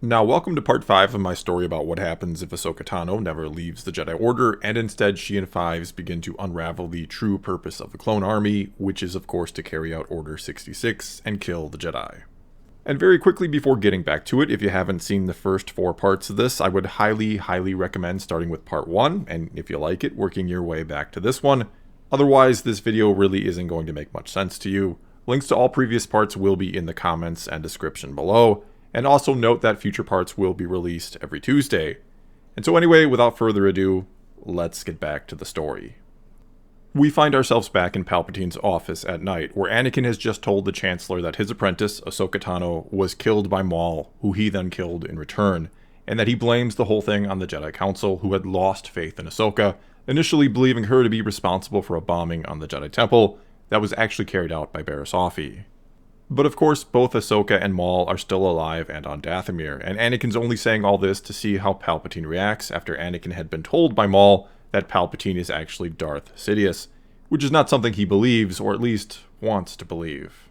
Now, welcome to part 5 of my story about what happens if Ahsoka Tano never leaves the Jedi Order, and instead she and Fives begin to unravel the true purpose of the Clone Army, which is of course to carry out Order 66 and kill the Jedi. And very quickly before getting back to it, if you haven't seen the first 4 parts of this, I would highly recommend starting with part 1, and if you like it, working your way back to this one. Otherwise, this video really isn't going to make much sense to you. Links to all previous parts will be in the comments and description below. And also note that future parts will be released every Tuesday. And so anyway, without further ado, let's get back to the story. We find ourselves back in Palpatine's office at night, where Anakin has just told the Chancellor that his apprentice, Ahsoka Tano, was killed by Maul, who he then killed in return, and that he blames the whole thing on the Jedi Council, who had lost faith in Ahsoka, initially believing her to be responsible for a bombing on the Jedi Temple that was actually carried out by Barriss Offee. But of course, both Ahsoka and Maul are still alive and on Dathomir, and Anakin's only saying all this to see how Palpatine reacts after Anakin had been told by Maul that Palpatine is actually Darth Sidious, which is not something he believes, or at least wants to believe.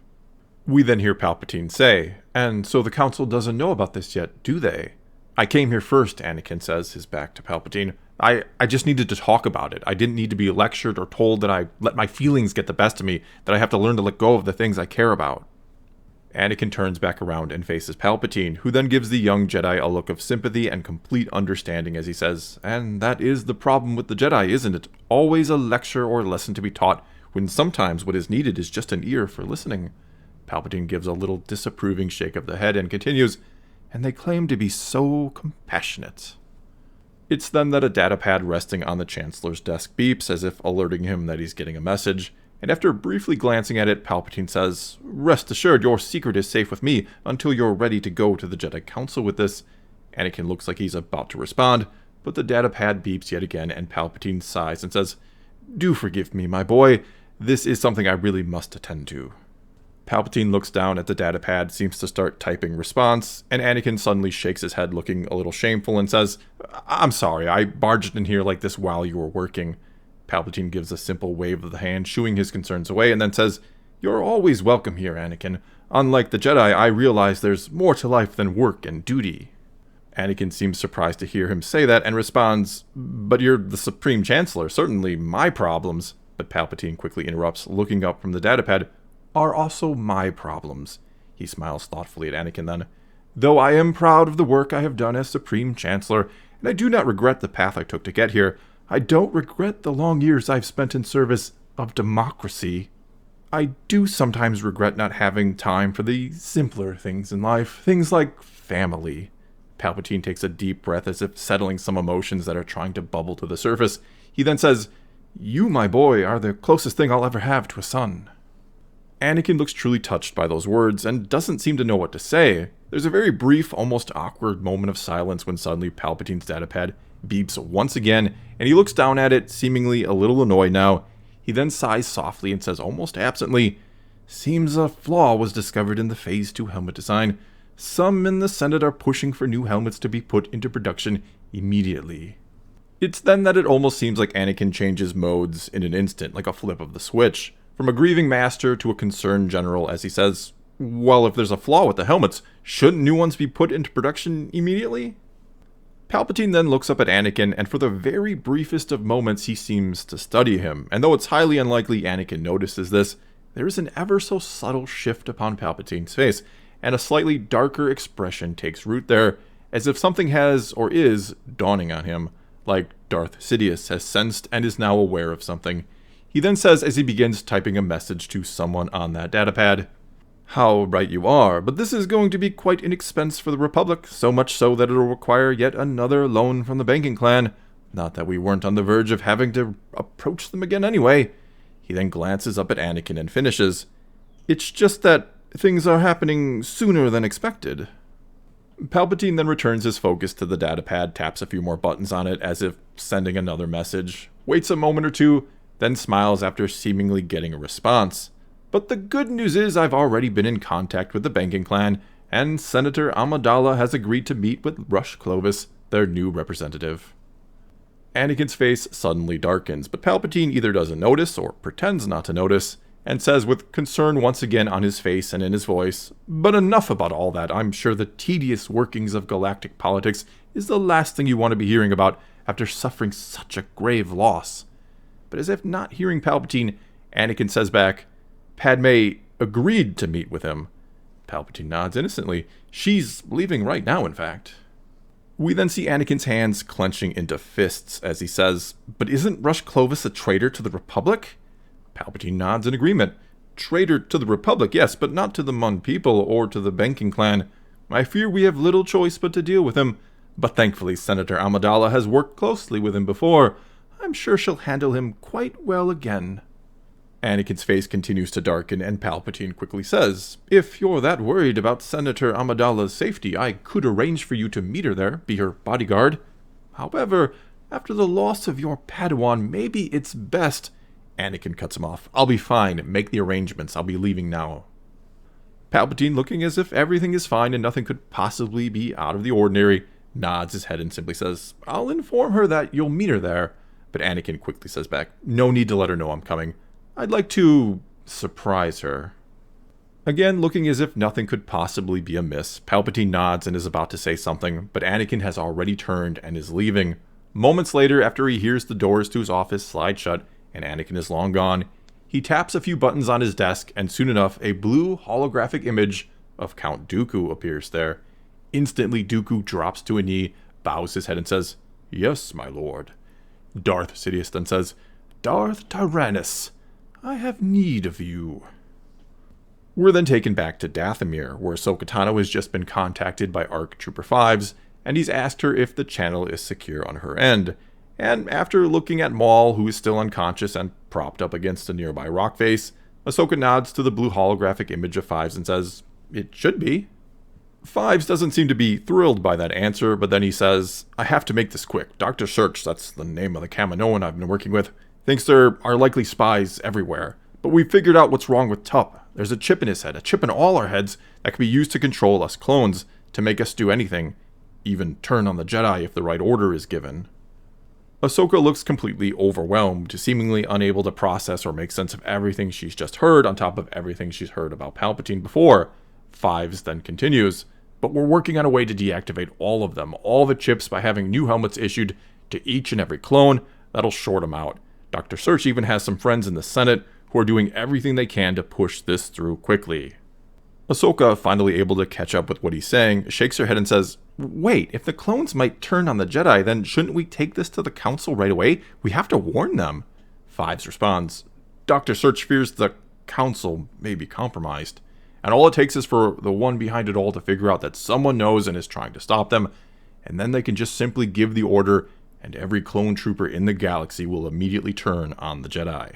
We then hear Palpatine say, "And so the Council doesn't know about this yet, do they?" "I came here first," Anakin says, his back to Palpatine. I just needed to talk about it. I didn't need to be lectured or told that I let my feelings get the best of me, that I have to learn to let go of the things I care about." Anakin turns back around and faces Palpatine, who then gives the young Jedi a look of sympathy and complete understanding as he says, "And that is the problem with the Jedi, isn't it? Always a lecture or lesson to be taught, when sometimes what is needed is just an ear for listening." Palpatine gives a little disapproving shake of the head and continues, "And they claim to be so compassionate." It's then that a datapad resting on the Chancellor's desk beeps, as if alerting him that he's getting a message. And after briefly glancing at it, Palpatine says, "Rest assured, your secret is safe with me until you're ready to go to the Jedi Council with this." Anakin looks like he's about to respond, but the datapad beeps yet again, and Palpatine sighs and says, "Do forgive me, my boy. This is something I really must attend to." Palpatine looks down at the datapad, seems to start typing response, and Anakin suddenly shakes his head looking a little shameful and says, "I'm sorry, I barged in here like this while you were working." Palpatine gives a simple wave of the hand, shooing his concerns away, and then says, "You're always welcome here, Anakin. Unlike the Jedi, I realize there's more to life than work and duty." Anakin seems surprised to hear him say that and responds, "But you're the Supreme Chancellor. Certainly my problems," but Palpatine quickly interrupts, looking up from the datapad, "are also my problems." He smiles thoughtfully at Anakin then. "Though I am proud of the work I have done as Supreme Chancellor, and I do not regret the path I took to get here, I don't regret the long years I've spent in service of democracy. I do sometimes regret not having time for the simpler things in life, things like family." Palpatine takes a deep breath as if settling some emotions that are trying to bubble to the surface. He then says, "You, my boy, are the closest thing I'll ever have to a son." Anakin looks truly touched by those words and doesn't seem to know what to say. There's a very brief, almost awkward moment of silence when suddenly Palpatine's datapad beeps once again, and he looks down at it, seemingly a little annoyed now. He then sighs softly and says almost absently, "Seems a flaw was discovered in the Phase 2 helmet design. Some in the Senate are pushing for new helmets to be put into production immediately." It's then that it almost seems like Anakin changes modes in an instant, like a flip of the switch, from a grieving master to a concerned general, as he says, "Well, if there's a flaw with the helmets, shouldn't new ones be put into production immediately?" Palpatine then looks up at Anakin, and for the very briefest of moments he seems to study him, and though it's highly unlikely Anakin notices this, there is an ever so subtle shift upon Palpatine's face, and a slightly darker expression takes root there, as if something has, or is, dawning on him, like Darth Sidious has sensed and is now aware of something. He then says as he begins typing a message to someone on that datapad, "How right you are, but this is going to be quite an expense for the Republic, so much so that it'll require yet another loan from the banking clan. Not that we weren't on the verge of having to approach them again anyway." He then glances up at Anakin and finishes, "It's just that things are happening sooner than expected." Palpatine then returns his focus to the datapad, taps a few more buttons on it as if sending another message, waits a moment or two, then smiles after seemingly getting a response. "But the good news is I've already been in contact with the banking clan, and Senator Amidala has agreed to meet with Rush Clovis, their new representative." Anakin's face suddenly darkens, but Palpatine either doesn't notice or pretends not to notice, and says with concern once again on his face and in his voice, "But enough about all that. I'm sure the tedious workings of galactic politics is the last thing you want to be hearing about after suffering such a grave loss." But as if not hearing Palpatine, Anakin says back, "Padme agreed to meet with him." Palpatine nods innocently. "She's leaving right now, in fact." We then see Anakin's hands clenching into fists as he says, "But isn't Rush Clovis a traitor to the Republic?" Palpatine nods in agreement. "Traitor to the Republic, yes, but not to the Mun people or to the banking clan. I fear we have little choice but to deal with him, but thankfully Senator Amidala has worked closely with him before. I'm sure she'll handle him quite well again." Anakin's face continues to darken, and Palpatine quickly says, "If you're that worried about Senator Amidala's safety, I could arrange for you to meet her there, be her bodyguard. However, after the loss of your Padawan, maybe it's best—" Anakin cuts him off. "I'll be fine. Make the arrangements. I'll be leaving now." Palpatine, looking as if everything is fine and nothing could possibly be out of the ordinary, nods his head and simply says, "I'll inform her that you'll meet her there." But Anakin quickly says back, "No need to let her know I'm coming. I'd like to surprise her." Again, looking as if nothing could possibly be amiss, Palpatine nods and is about to say something, but Anakin has already turned and is leaving. Moments later, after he hears the doors to his office slide shut and Anakin is long gone, he taps a few buttons on his desk, and soon enough, a blue holographic image of Count Dooku appears there. Instantly, Dooku drops to a knee, bows his head and says, "Yes, my lord." Darth Sidious then says, "Darth Tyrannus, I have need of you." We're then taken back to Dathomir, where Ahsoka Tano has just been contacted by ARC Trooper 5s, and he's asked her if the channel is secure on her end. And after looking at Maul, who is still unconscious and propped up against a nearby rock face, Ahsoka nods to the blue holographic image of 5s and says, "It should be." 5s doesn't seem to be thrilled by that answer, but then he says, "I have to make this quick. Dr. Search, that's the name of the Kaminoan I've been working with, thinks there are likely spies everywhere. But we figured out what's wrong with Tup. There's a chip in his head, a chip in all our heads, that can be used to control us clones, to make us do anything, even turn on the Jedi if the right order is given." Ahsoka looks completely overwhelmed, seemingly unable to process or make sense of everything she's just heard on top of everything she's heard about Palpatine before. 5s then continues, "But we're working on a way to deactivate all of them, all the chips, by having new helmets issued to each and every clone. That'll short them out. Dr. Search even has some friends in the Senate who are doing everything they can to push this through quickly." Ahsoka, finally able to catch up with what he's saying, shakes her head and says, "Wait, if the clones might turn on the Jedi, then shouldn't we take this to the Council right away? We have to warn them." 5s responds, "Dr. Search fears the Council may be compromised, and all it takes is for the one behind it all to figure out that someone knows and is trying to stop them, and then they can just simply give the order, and every clone trooper in the galaxy will immediately turn on the Jedi."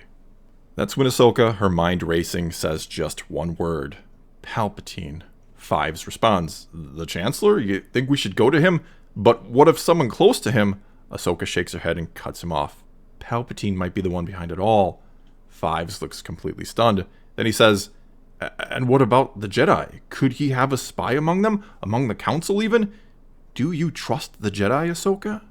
That's when Ahsoka, her mind racing, says just one word: "Palpatine." 5s responds, "The Chancellor? You think we should go to him? But what if someone close to him—" Ahsoka shakes her head and cuts him off. "Palpatine might be the one behind it all." 5s looks completely stunned. Then he says, "And what about the Jedi? Could he have a spy among them? Among the Council even? Do you trust the Jedi, Ahsoka?"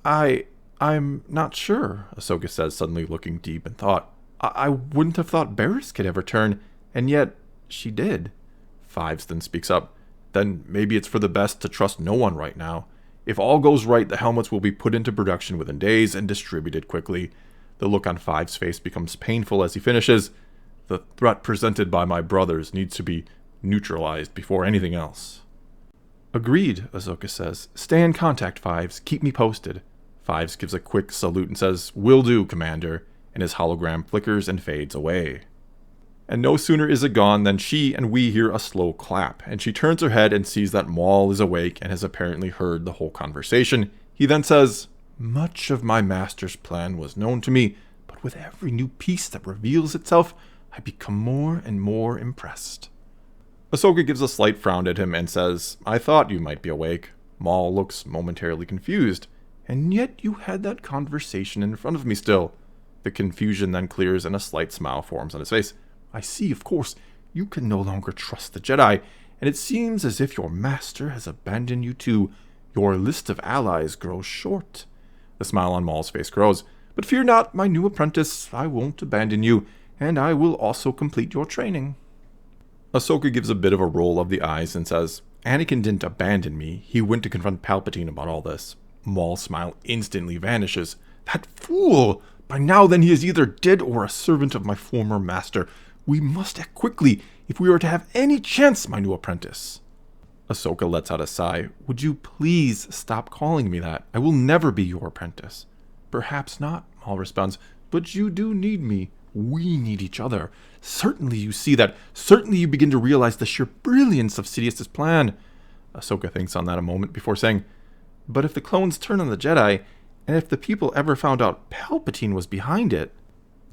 I'm not sure," Ahsoka says, suddenly looking deep in thought. I wouldn't have thought Barriss could ever turn, and yet she did." 5s then speaks up. "Then maybe it's for the best to trust no one right now. If all goes right, the helmets will be put into production within days and distributed quickly." The look on 5's face becomes painful as he finishes. "The threat presented by my brothers needs to be neutralized before anything else." "Agreed," Ahsoka says. "Stay in contact, 5s. Keep me posted." 5s gives a quick salute and says, "Will do, Commander," and his hologram flickers and fades away. And no sooner is it gone than she and we hear a slow clap, and she turns her head and sees that Maul is awake and has apparently heard the whole conversation. He then says, "Much of my master's plan was known to me, but with every new piece that reveals itself, I become more and more impressed." Ahsoka gives a slight frown at him and says, "I thought you might be awake." Maul looks momentarily confused. "And yet you had that conversation in front of me still." The confusion then clears and a slight smile forms on his face. "I see, of course, you can no longer trust the Jedi, and it seems as if your master has abandoned you too. Your list of allies grows short." The smile on Maul's face grows. "But fear not, my new apprentice, I won't abandon you, and I will also complete your training. Ahsoka gives a bit of a roll of the eyes and says, Anakin didn't abandon me. He went to confront Palpatine about all this. Maul's smile instantly vanishes. That fool! By now then he is either dead or a servant of my former master. We must act quickly if we are to have any chance, my new apprentice. Ahsoka lets out a sigh. Would you please stop calling me that? I will never be your apprentice. Perhaps not, Maul responds, but you do need me. We need each other. Certainly you see that. Certainly you begin to realize the sheer brilliance of Sidious's plan. Ahsoka thinks on that a moment before saying, but if the clones turn on the Jedi, and if the people ever found out Palpatine was behind it...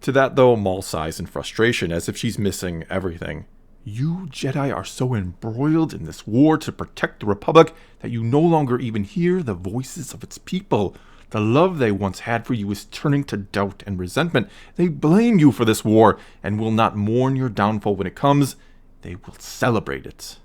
To that, though, Maul sighs in frustration, as if she's missing everything. You Jedi are so embroiled in this war to protect the Republic that you no longer even hear the voices of its people. The love they once had for you is turning to doubt and resentment. They blame you for this war, and will not mourn your downfall when it comes. They will celebrate it.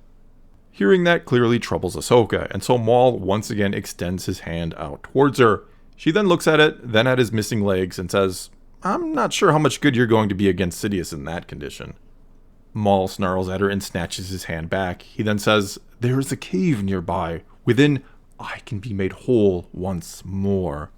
Hearing that clearly troubles Ahsoka, and so Maul once again extends his hand out towards her. She then looks at it, then at his missing legs, and says, I'm not sure how much good you're going to be against Sidious in that condition. Maul snarls at her and snatches his hand back. He then says, there is a cave nearby. Within, I can be made whole once more.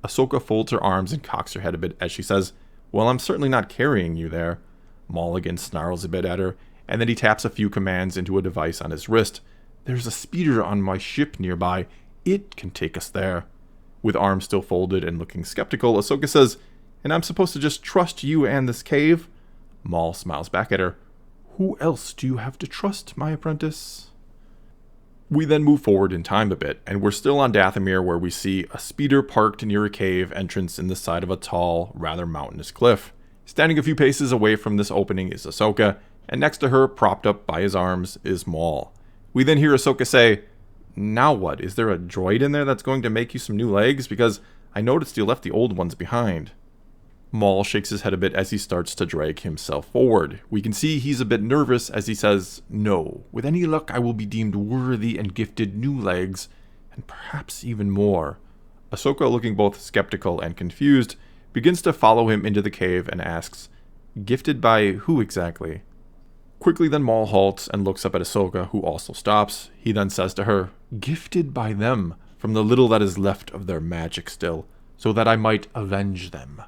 Ahsoka folds her arms and cocks her head a bit as she says, well, I'm certainly not carrying you there. Maul again snarls a bit at her, and then he taps a few commands into a device on his wrist. There's a speeder on my ship nearby. It can take us there. With arms still folded and looking skeptical, Ahsoka says, and I'm supposed to just trust you and this cave? Maul smiles back at her. Who else do you have to trust, my apprentice? We then move forward in time a bit, and we're still on Dathomir, where we see a speeder parked near a cave entrance in the side of a tall, rather mountainous cliff. Standing a few paces away from this opening is Ahsoka, and next to her, propped up by his arms, is Maul. We then hear Ahsoka say, now what? Is there a droid in there that's going to make you some new legs? Because I noticed you left the old ones behind. Maul shakes his head a bit as he starts to drag himself forward. We can see he's a bit nervous as he says, no, with any luck I will be deemed worthy and gifted new legs, and perhaps even more. Ahsoka, looking both skeptical and confused, begins to follow him into the cave and asks, gifted by who exactly? Quickly then Maul halts and looks up at Ahsoka, who also stops. He then says to her, gifted by them, from the little that is left of their magic still, so that I might avenge them.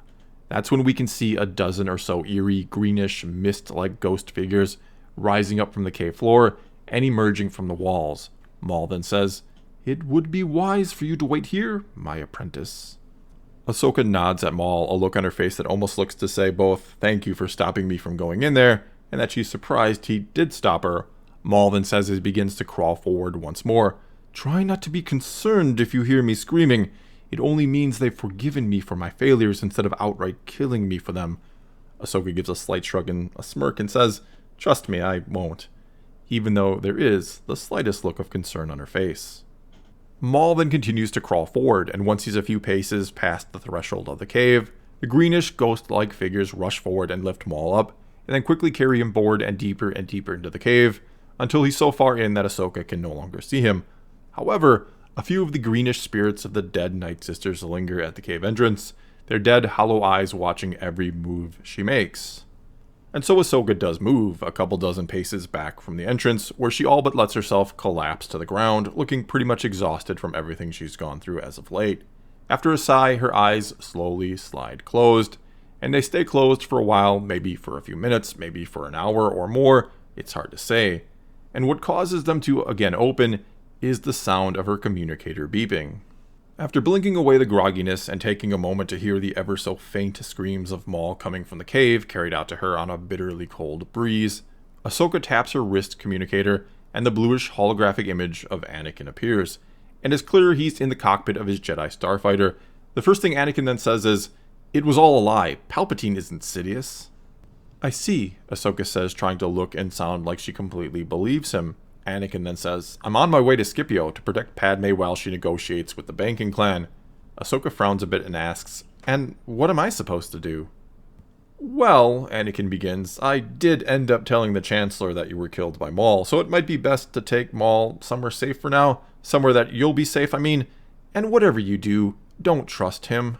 That's when we can see a dozen or so eerie, greenish, mist-like ghost figures rising up from the cave floor and emerging from the walls. Maul then says, it would be wise for you to wait here, my apprentice. Ahsoka nods at Maul, a look on her face that almost looks to say both, thank you for stopping me from going in there, and that she's surprised he did stop her. Maul then says as he begins to crawl forward once more, try not to be concerned if you hear me screaming. It only means they've forgiven me for my failures instead of outright killing me for them. Ahsoka gives a slight shrug and a smirk and says, trust me, I won't. Even though there is the slightest look of concern on her face. Maul then continues to crawl forward, and once he's a few paces past the threshold of the cave, the greenish, ghost-like figures rush forward and lift Maul up, and then quickly carry him forward and deeper into the cave, until he's so far in that Ahsoka can no longer see him. However, a few of the greenish spirits of the dead Night Sisters linger at the cave entrance, their dead, hollow eyes watching every move she makes. And so Ahsoka does move, a couple dozen paces back from the entrance, where she all but lets herself collapse to the ground, looking pretty much exhausted from everything she's gone through as of late. After a sigh, her eyes slowly slide closed, and they stay closed for a while, maybe for a few minutes, maybe for an hour or more, it's hard to say. And what causes them to again open is the sound of her communicator beeping. After blinking away the grogginess and taking a moment to hear the ever so faint screams of Maul coming from the cave carried out to her on a bitterly cold breeze, Ahsoka taps her wrist communicator and the bluish holographic image of Anakin appears, and it's clear he's in the cockpit of his Jedi starfighter. The first thing Anakin then says is, it was all a lie, Palpatine isn't Sidious. I see, Ahsoka says, trying to look and sound like she completely believes him. Anakin then says, I'm on my way to Scipio to protect Padme while she negotiates with the banking clan. Ahsoka frowns a bit and asks, and what am I supposed to do? Well, Anakin begins, I did end up telling the Chancellor that you were killed by Maul, so it might be best to take Maul somewhere safe for now, somewhere that you'll be safe, and whatever you do, don't trust him.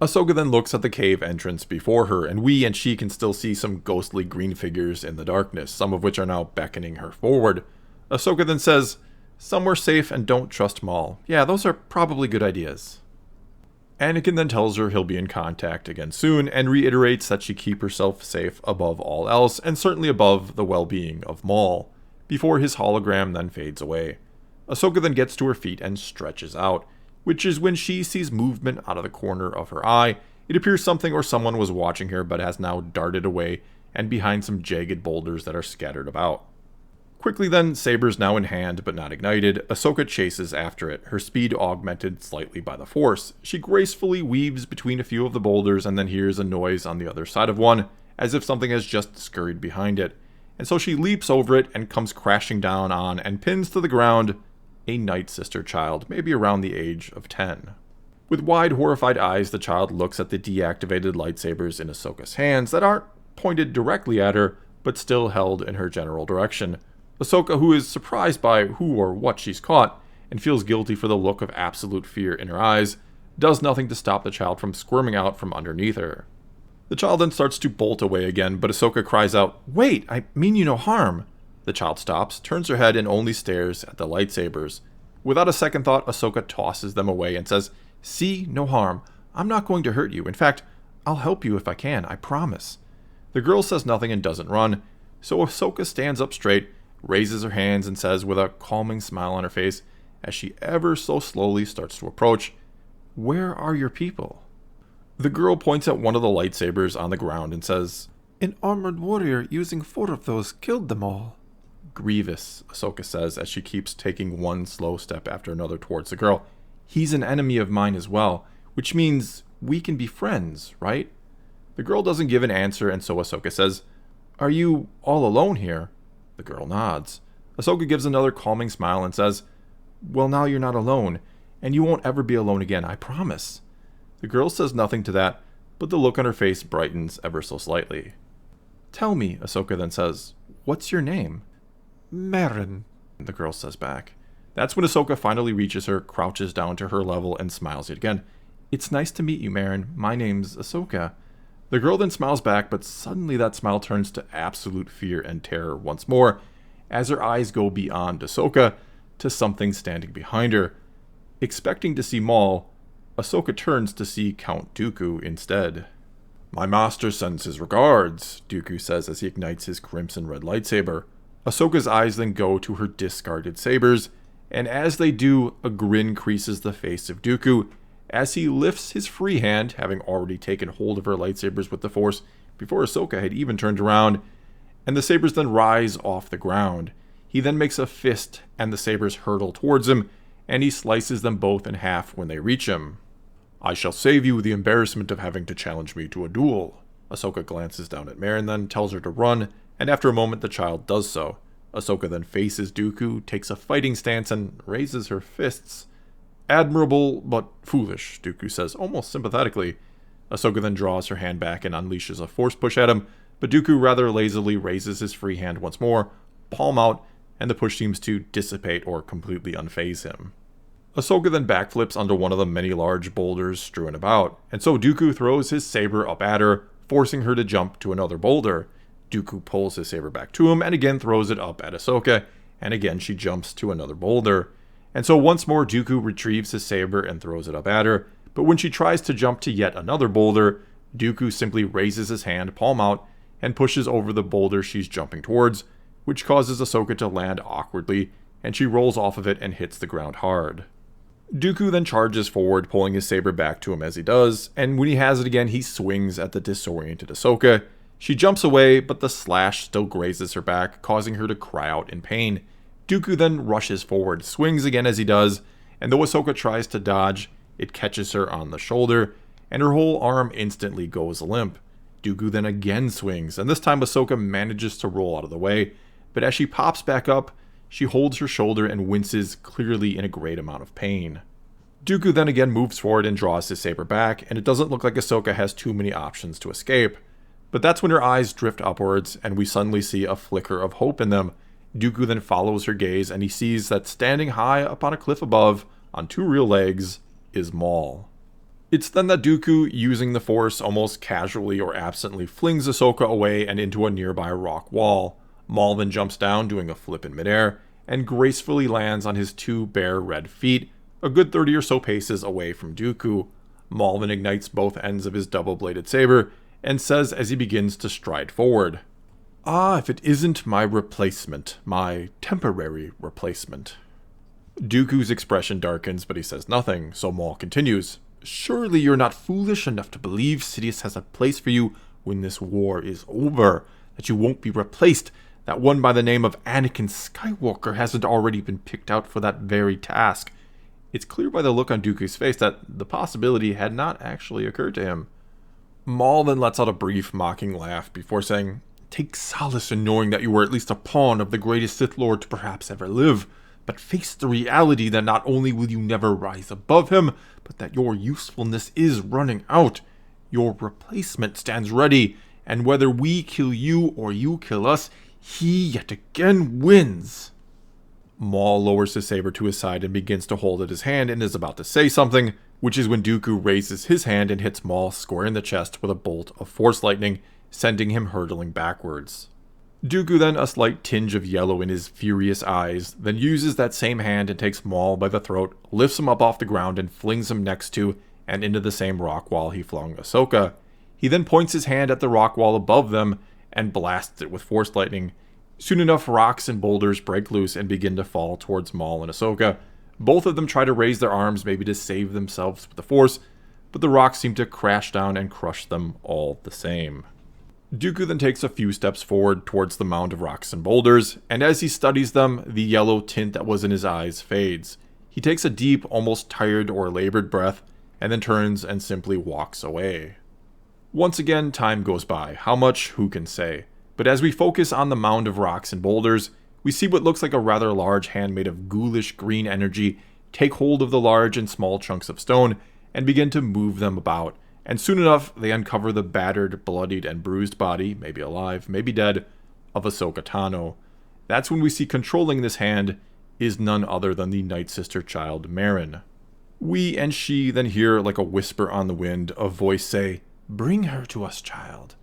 Ahsoka then looks at the cave entrance before her, and we and she can still see some ghostly green figures in the darkness, some of which are now beckoning her forward. Ahsoka then says, "Somewhere safe and don't trust Maul. Yeah, those are probably good ideas." Anakin then tells her he'll be in contact again soon, and reiterates that she keep herself safe above all else, and certainly above the well-being of Maul, before his hologram then fades away. Ahsoka then gets to her feet and stretches out, which is when she sees movement out of the corner of her eye. It appears something or someone was watching her but has now darted away and behind some jagged boulders that are scattered about. Quickly then, sabers now in hand but not ignited, Ahsoka chases after it, her speed augmented slightly by the Force. She gracefully weaves between a few of the boulders and then hears a noise on the other side of one, as if something has just scurried behind it. And so she leaps over it and comes crashing down on and pins to the ground a Night Sister child, maybe around the age of 10. With wide, horrified eyes, the child looks at the deactivated lightsabers in Ahsoka's hands that aren't pointed directly at her, but still held in her general direction. Ahsoka, who is surprised by who or what she's caught, and feels guilty for the look of absolute fear in her eyes, does nothing to stop the child from squirming out from underneath her. The child then starts to bolt away again, but Ahsoka cries out, "Wait, I mean you no harm." The child stops, turns her head, and only stares at the lightsabers. Without a second thought, Ahsoka tosses them away and says, "See, no harm. I'm not going to hurt you. In fact, I'll help you if I can, I promise." The girl says nothing and doesn't run, so Ahsoka stands up straight, raises her hands, and says with a calming smile on her face, as she ever so slowly starts to approach, "Where are your people?" The girl points at one of the lightsabers on the ground and says, "An armored warrior using 4 of those killed them all." "Grievous," Ahsoka says as she keeps taking one slow step after another towards the girl. "He's an enemy of mine as well, which means we can be friends, right?" The girl doesn't give an answer, and so Ahsoka says, "Are you all alone here?" The girl nods. Ahsoka gives another calming smile and says, "Well, now you're not alone, and you won't ever be alone again, I promise." The girl says nothing to that, but the look on her face brightens ever so slightly. "Tell me," Ahsoka then says, "what's your name?" "Maren," the girl says back. That's when Ahsoka finally reaches her, crouches down to her level, and smiles yet again. "It's nice to meet you, Maren. My name's Ahsoka." The girl then smiles back, but suddenly that smile turns to absolute fear and terror once more, as her eyes go beyond Ahsoka to something standing behind her. Expecting to see Maul, Ahsoka turns to see Count Dooku instead. "My master sends his regards," Dooku says as he ignites his crimson red lightsaber. Ahsoka's eyes then go to her discarded sabers, and as they do, a grin creases the face of Dooku as he lifts his free hand, having already taken hold of her lightsabers with the Force before Ahsoka had even turned around, and the sabers then rise off the ground. He then makes a fist, and the sabers hurtle towards him, and he slices them both in half when they reach him. "I shall save you the embarrassment of having to challenge me to a duel." Ahsoka glances down at Maren, then tells her to run, and after a moment the child does so. Ahsoka then faces Dooku, takes a fighting stance, and raises her fists. "Admirable, but foolish," Dooku says, almost sympathetically. Ahsoka then draws her hand back and unleashes a force push at him, but Dooku rather lazily raises his free hand once more, palm out, and the push seems to dissipate or completely unfaze him. Ahsoka then backflips onto one of the many large boulders strewn about, and so Dooku throws his saber up at her, forcing her to jump to another boulder. Dooku pulls his saber back to him and again throws it up at Ahsoka, and again she jumps to another boulder. And so once more Dooku retrieves his saber and throws it up at her, but when she tries to jump to yet another boulder, Dooku simply raises his hand, palm out, and pushes over the boulder she's jumping towards, which causes Ahsoka to land awkwardly, and she rolls off of it and hits the ground hard. Dooku then charges forward, pulling his saber back to him as he does, and when he has it again, he swings at the disoriented Ahsoka. She jumps away, but the slash still grazes her back, causing her to cry out in pain. Dooku then rushes forward, swings again as he does, and though Ahsoka tries to dodge, it catches her on the shoulder, and her whole arm instantly goes limp. Dooku then again swings, and this time Ahsoka manages to roll out of the way, but as she pops back up, she holds her shoulder and winces, clearly in a great amount of pain. Dooku then again moves forward and draws his saber back, and it doesn't look like Ahsoka has too many options to escape. But that's when her eyes drift upwards, and we suddenly see a flicker of hope in them. Dooku then follows her gaze, and he sees that standing high up on a cliff above, on 2 real legs, is Maul. It's then that Dooku, using the Force almost casually or absently, flings Ahsoka away and into a nearby rock wall. Maul then jumps down, doing a flip in midair, and gracefully lands on his two bare red feet, a good 30 or so paces away from Dooku. Maul then ignites both ends of his double-bladed saber, and says as he begins to stride forward, "Ah, if it isn't my replacement, my temporary replacement." Dooku's expression darkens, but he says nothing, so Maul continues, "Surely you're not foolish enough to believe Sidious has a place for you when this war is over, that you won't be replaced, that one by the name of Anakin Skywalker hasn't already been picked out for that very task." It's clear by the look on Dooku's face that the possibility had not actually occurred to him. Maul then lets out a brief, mocking laugh before saying, "Take solace in knowing that you were at least a pawn of the greatest Sith Lord to perhaps ever live, but face the reality that not only will you never rise above him, but that your usefulness is running out. Your replacement stands ready, and whether we kill you or you kill us, he yet again wins." Maul lowers his saber to his side and begins to hold at his hand and is about to say something, which is when Dooku raises his hand and hits Maul square in the chest with a bolt of Force lightning, sending him hurtling backwards. Dooku then, a slight tinge of yellow in his furious eyes, then uses that same hand and takes Maul by the throat, lifts him up off the ground and flings him next to and into the same rock wall he flung Ahsoka. He then points his hand at the rock wall above them and blasts it with Force lightning. Soon enough, rocks and boulders break loose and begin to fall towards Maul and Ahsoka. Both of them try to raise their arms, maybe to save themselves with the Force, but the rocks seem to crash down and crush them all the same. Dooku then takes a few steps forward towards the mound of rocks and boulders, and as he studies them, the yellow tint that was in his eyes fades. He takes a deep, almost tired or labored breath, and then turns and simply walks away. Once again, time goes by. How much, who can say? But as we focus on the mound of rocks and boulders, we see what looks like a rather large hand made of ghoulish green energy take hold of the large and small chunks of stone and begin to move them about, and soon enough they uncover the battered, bloodied, and bruised body, maybe alive, maybe dead, of Ahsoka Tano. That's when we see controlling this hand is none other than the Night Sister child Maren. We and she then hear, like a whisper on the wind, a voice say, "Bring her to us, child."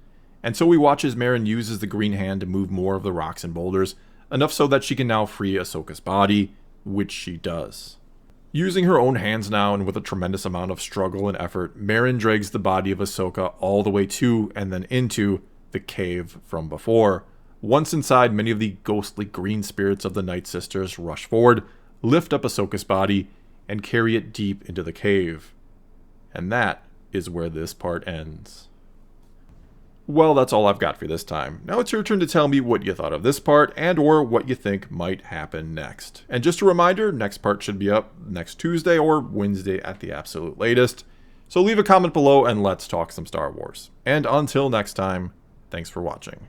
And so we watch as Maren uses the green hand to move more of the rocks and boulders, enough so that she can now free Ahsoka's body, which she does. Using her own hands now, and with a tremendous amount of struggle and effort, Maren drags the body of Ahsoka all the way to, and then into, the cave from before. Once inside, many of the ghostly green spirits of the Night Sisters rush forward, lift up Ahsoka's body, and carry it deep into the cave. And that is where this part ends. Well, that's all I've got for this time. Now it's your turn to tell me what you thought of this part and or what you think might happen next. And just a reminder, next part should be up next Tuesday or Wednesday at the absolute latest. So leave a comment below and let's talk some Star Wars. And until next time, thanks for watching.